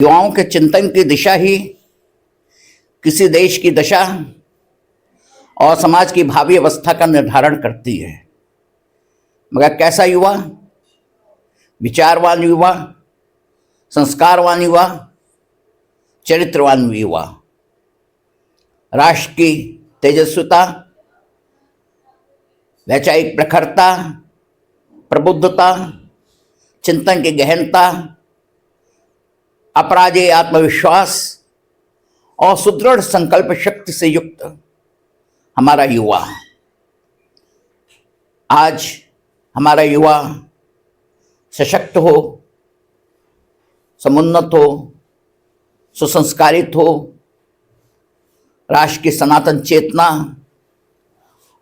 युवाओं के चिंतन की दिशा ही किसी देश की दशा और समाज की भावी अवस्था का निर्धारण करती है। मगर कैसा युवा? विचारवान युवा, संस्कारवान युवा, चरित्रवान युवा, राष्ट्र की तेजस्विता, वैचारिक प्रखरता, प्रबुद्धता, चिंतन की गहनता, अपराजेय आत्मविश्वास और सुदृढ़ संकल्प शक्ति से युक्त हमारा युवा। आज हमारा युवा सशक्त हो, समुन्नत हो, सुसंस्कारित हो, राष्ट्र की सनातन चेतना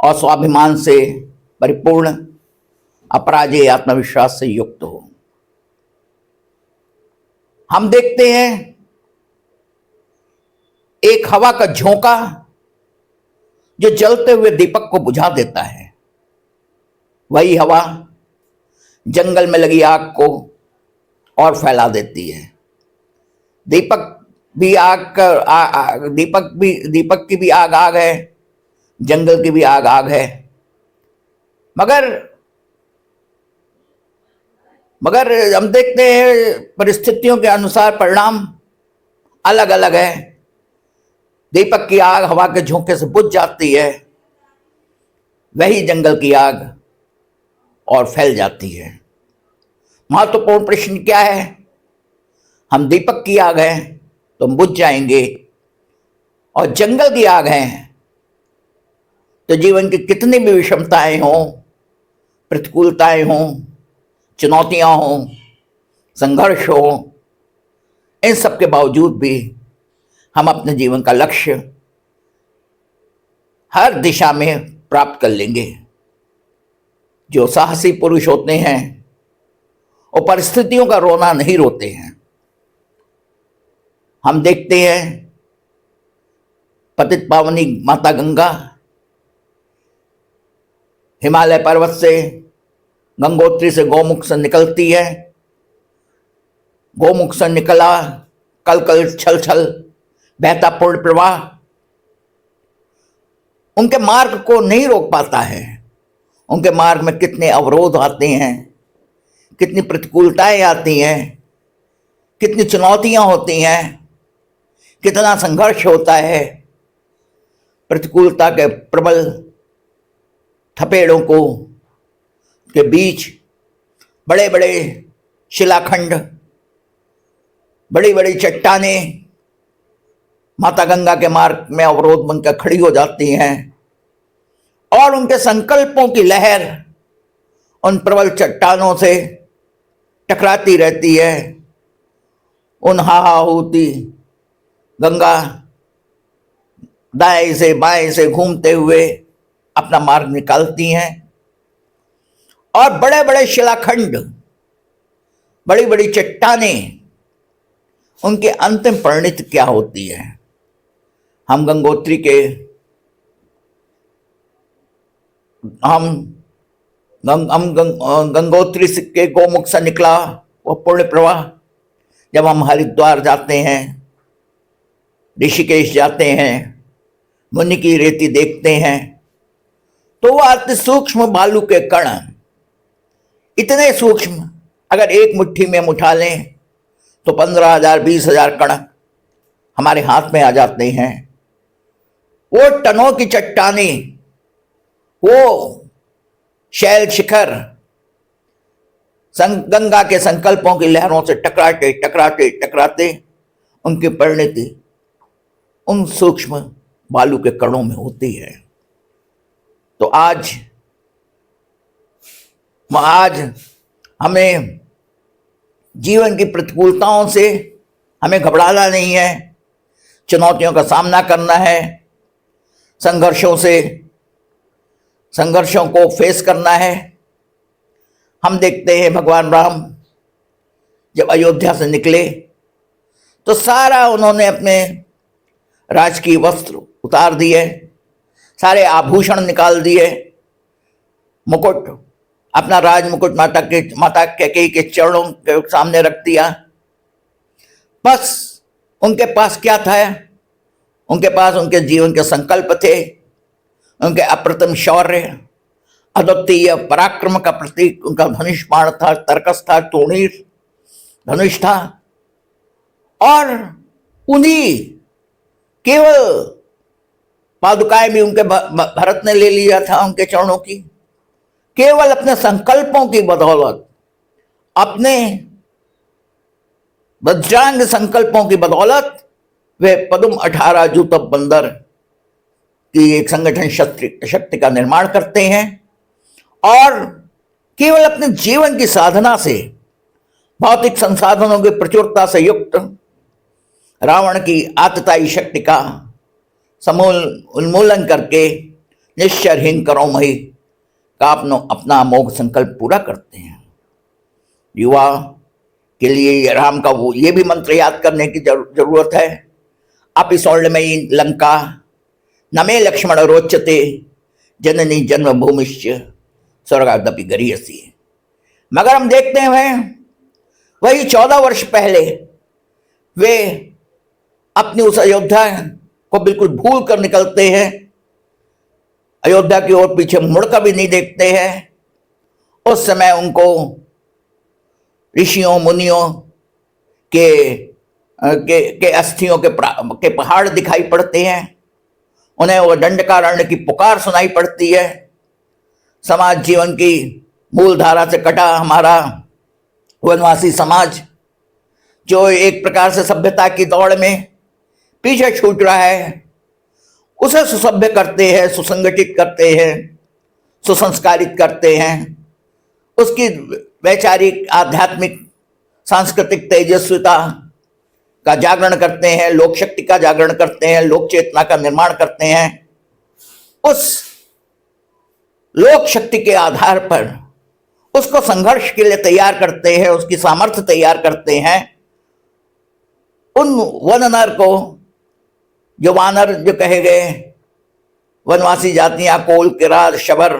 और स्वाभिमान से परिपूर्ण, अपराजेय आत्मविश्वास से युक्त हो। हम देखते हैं एक हवा का झोंका जो जलते हुए दीपक को बुझा देता है। वही हवा जंगल में लगी आग को और फैला देती है। दीपक की भी आग है, जंगल की भी आग है। मगर हम देखते हैं परिस्थितियों के अनुसार परिणाम अलग अलग है। दीपक की आग हवा के झोंके से बुझ जाती है, वही जंगल की आग और फैल जाती है। महत्वपूर्ण प्रश्न क्या है? हम दीपक की आग हैं तो हम बुझ जाएंगे, और जंगल की आग हैं तो जीवन की कितनी भी विषमताएं हों, प्रतिकूलताएं हों, चुनौतियां हों, संघर्ष हो, इन सब के बावजूद भी हम अपने जीवन का लक्ष्य हर दिशा में प्राप्त कर लेंगे। जो साहसी पुरुष होते हैं वो परिस्थितियों का रोना नहीं रोते हैं। हम देखते हैं पतित पावनी माता गंगा हिमालय पर्वत से, गंगोत्री से गौमुख से निकलती है। गौमुख से निकला कल कल छल छल बहता पूर्ण प्रवाह उनके मार्ग को नहीं रोक पाता है। उनके मार्ग में कितने अवरोध आते हैं, कितनी प्रतिकूलताएं आती हैं, कितनी चुनौतियां होती हैं, कितना संघर्ष होता है। प्रतिकूलता के प्रबल थपेड़ों को के बीच बड़े बड़े शिलाखंड, बड़ी बड़ी चट्टानें माता गंगा के मार्ग में अवरोध बनकर खड़ी हो जाती हैं, और उनके संकल्पों की लहर उन प्रबल चट्टानों से टकराती रहती है। उन हाहाहूती गंगा दाएं से बाएं से घूमते हुए अपना मार्ग निकालती हैं, और बड़े बड़े शिलाखंड, बड़ी बड़ी चट्टानें, उनके अंतिम परिणति क्या होती है? हम गंगोत्री के गंगोत्री के गोमुख से निकला वो पुण्य प्रवाह, जब हम हरिद्वार जाते हैं, ऋषिकेश जाते हैं, मुनि की रेती देखते हैं, तो वह अति सूक्ष्म बालू के कण, इतने सूक्ष्म, अगर एक मुट्ठी में हम उठा लें तो 15,000 20,000 कण हमारे हाथ में आ जाते हैं। वो टनों की चट्टाने, वो शैल शिखर गंगा के संकल्पों की लहरों से टकराते टकराते टकराते उनकी परिणति उन सूक्ष्म बालू के कणों में होती है। तो आज हमें जीवन की प्रतिकूलताओं से हमें घबराना नहीं है, चुनौतियों का सामना करना है, संघर्षों को फेस करना है। हम देखते हैं भगवान राम जब अयोध्या से निकले तो सारा उन्होंने अपने राजकीय वस्त्र उतार दिए, सारे आभूषण निकाल दिए, मुकुट, अपना राज मुकुट माता कैकेयी के चरणों के सामने रख दिया, बस उनके पास क्या था? उनके पास उनके जीवन के संकल्प थे, उनके अप्रतिम शौर्य, अद्वितीय पराक्रम का प्रतीक उनका धनुष बाण था, तरकस था, तोणीर धनुष था। और उन्हीं केवल पादुकाएं भी उनके भरत ने ले लिया था उनके चरणों की। केवल अपने संकल्पों की बदौलत, अपने वज्रांग संकल्पों की बदौलत वे पदुम 18 जूतब बंदर की एक संगठन शक्ति का निर्माण करते हैं। और केवल अपने जीवन की साधना से, भौतिक संसाधनों की प्रचुरता से युक्त रावण की आतताई शक्ति का समूल उन्मूलन करके निश्चर हिंकरोमहि का अपना अमोघ संकल्प पूरा करते हैं। युवा के लिए राम का वो ये भी मंत्र याद करने की जरूरत है। अपि स्वर्णमयी लंका न मे लक्ष्मण रोचते, जननी जन्मभूमिश्च स्वर्गादपि गरीयसी। मगर हम देखते हैं वही 14 वर्ष पहले वे अपनी उस अयोध्या को बिल्कुल भूल कर निकलते हैं, अयोध्या की ओर पीछे मुड़कर भी नहीं देखते हैं। उस समय उनको ऋषियों मुनियों के अस्थियों के पहाड़ दिखाई पड़ते हैं, उन्हें वो दंडकारण्य की पुकार सुनाई पड़ती है। समाज जीवन की मूल धारा से कटा हमारा वनवासी समाज, जो एक प्रकार से सभ्यता की दौड़ में पीछे छूट रहा है, उसे सुसभ्य करते हैं, सुसंगठित करते हैं, सुसंस्कारित करते हैं, उसकी वैचारिक, आध्यात्मिक, सांस्कृतिक तेजस्विता का जागरण करते हैं, लोक शक्ति का जागरण करते हैं, लोक चेतना का निर्माण करते हैं। उस लोक शक्ति के आधार पर उसको संघर्ष के लिए तैयार करते हैं, उसकी सामर्थ्य तैयार करते हैं। उन वन नर को, जो वानर जो कहे गए, वनवासी जातियां कोल, किरार, शबर,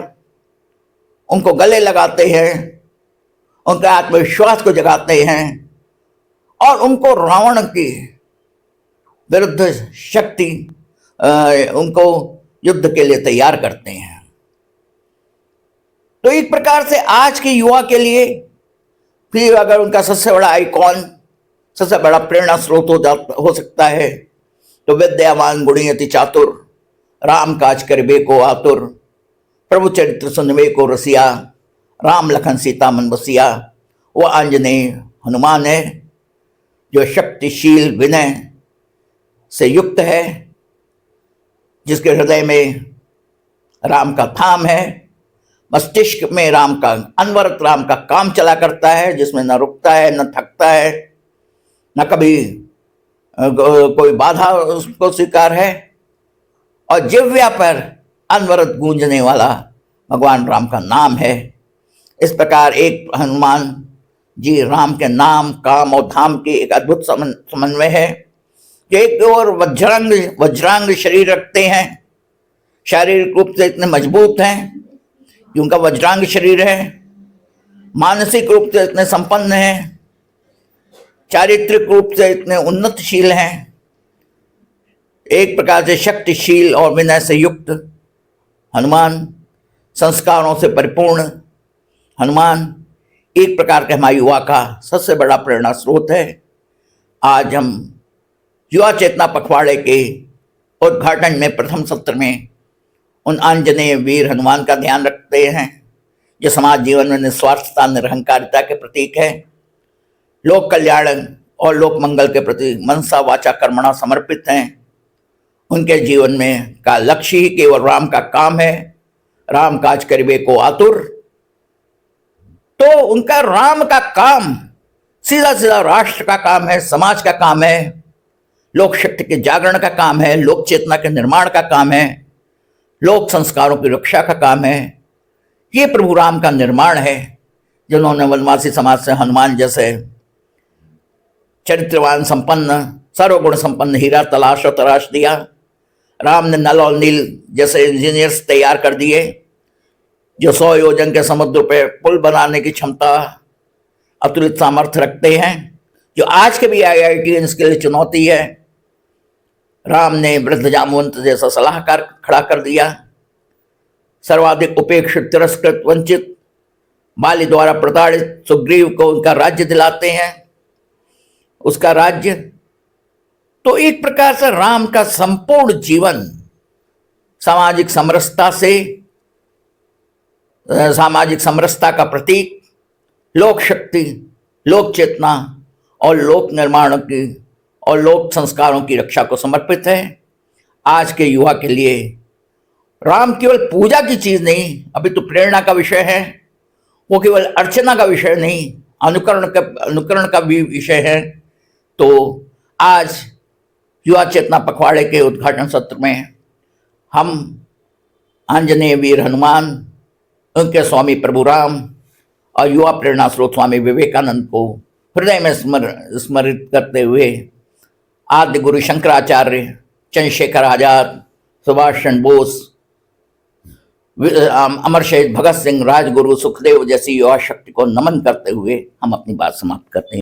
उनको गले लगाते हैं, उनके आत्मविश्वास को जगाते हैं और उनको रावण की विरुद्ध शक्ति, उनको युद्ध के लिए तैयार करते हैं। तो एक प्रकार से आज के युवा के लिए फिर अगर उनका सबसे बड़ा आइकॉन, सबसे बड़ा प्रेरणा स्रोत हो सकता है तो विद्यावान गुणी अति चातुर, राम काज करबे को आतुर, प्रभु चरित्र सुनबे को रसिया, राम लखन सीता मन बसिया, वो आंजनेय हनुमान है, जो शक्तिशील विनय से युक्त है, जिसके हृदय में राम का धाम है, मस्तिष्क में राम का अनवरत राम का काम चला करता है, जिसमें न रुकता है, न थकता है, न कभी कोई बाधा उसको स्वीकार है, और जिह्वा पर अनवरत गूंजने वाला भगवान राम का नाम है। इस प्रकार एक हनुमान जी राम के नाम, काम और धाम के एक अद्भुत समन्वय है। जो एक और वज्रांग शरीर रखते हैं, शारीरिक रूप से इतने मजबूत हैं कि उनका वज्रांग शरीर है, मानसिक रूप से इतने संपन्न हैं, चारित्रिक रूप से इतने उन्नतशील हैं, एक प्रकार से शक्तिशील और विनय से युक्त हनुमान, संस्कारों से परिपूर्ण हनुमान एक प्रकार के हमारे युवा का सबसे बड़ा प्रेरणा स्रोत है। आज हम युवा चेतना पखवाड़े के उद्घाटन में प्रथम सत्र में उन आंजनेय वीर हनुमान का ध्यान रखते हैं, जो समाज जीवन में निस्वार्थता, निरहंकारिता के प्रतीक है, लोक कल्याण और लोक मंगल के प्रति मनसा वाचा कर्मणा समर्पित हैं। उनके जीवन में का लक्ष्य ही केवल राम का काम है, राम काज करिबे को आतुर। तो उनका राम का काम सीधा सीधा राष्ट्र का काम है, समाज का काम है, लोक शक्ति के जागरण का काम है, लोक चेतना के निर्माण का काम है, लोक संस्कारों की रक्षा का काम है। ये प्रभु राम का निर्माण है, जिन्होंने वनवासी समाज से हनुमान जैसे चरित्रवान संपन्न, सर्वगुण संपन्न हीरा तलाश और तराश दिया। राम ने नल और नील जैसे इंजीनियर्स तैयार कर दिए, जो 100 योजन के समुद्र पे पुल बनाने की क्षमता, अतुलित सामर्थ्य रखते हैं, जो आज के भी IITians के लिए चुनौती है। राम ने वृद्ध जामवंत जैसा सलाहकार खड़ा कर दिया। सर्वाधिक उपेक्षित, तिरस्कृत, वंचित, बाली द्वारा प्रताड़ित सुग्रीव को उनका राज्य दिलाते हैं, उसका राज्य। तो एक प्रकार से राम का संपूर्ण जीवन सामाजिक समरसता से, सामाजिक समरसता का प्रतीक, लोक शक्ति, लोक चेतना और लोक निर्माण की और लोक संस्कारों की रक्षा को समर्पित है। आज के युवा के लिए राम केवल पूजा की चीज नहीं, अभी तो प्रेरणा का विषय है। वो केवल अर्चना का विषय नहीं, अनुकरण का भी विषय है। तो आज युवा चेतना पखवाड़े के उद्घाटन सत्र में हम आंजनेय वीर हनुमान, उनके स्वामी प्रभु राम और युवा प्रेरणा स्रोत स्वामी विवेकानंद को हृदय में स्मरित करते हुए आद्य गुरु शंकराचार्य, चंद्रशेखर आजाद, सुभाष चंद्र बोस, अमर शहीद भगत सिंह, राजगुरु सुखदेव जैसी युवा शक्ति को नमन करते हुए हम अपनी बात समाप्त करते हैं।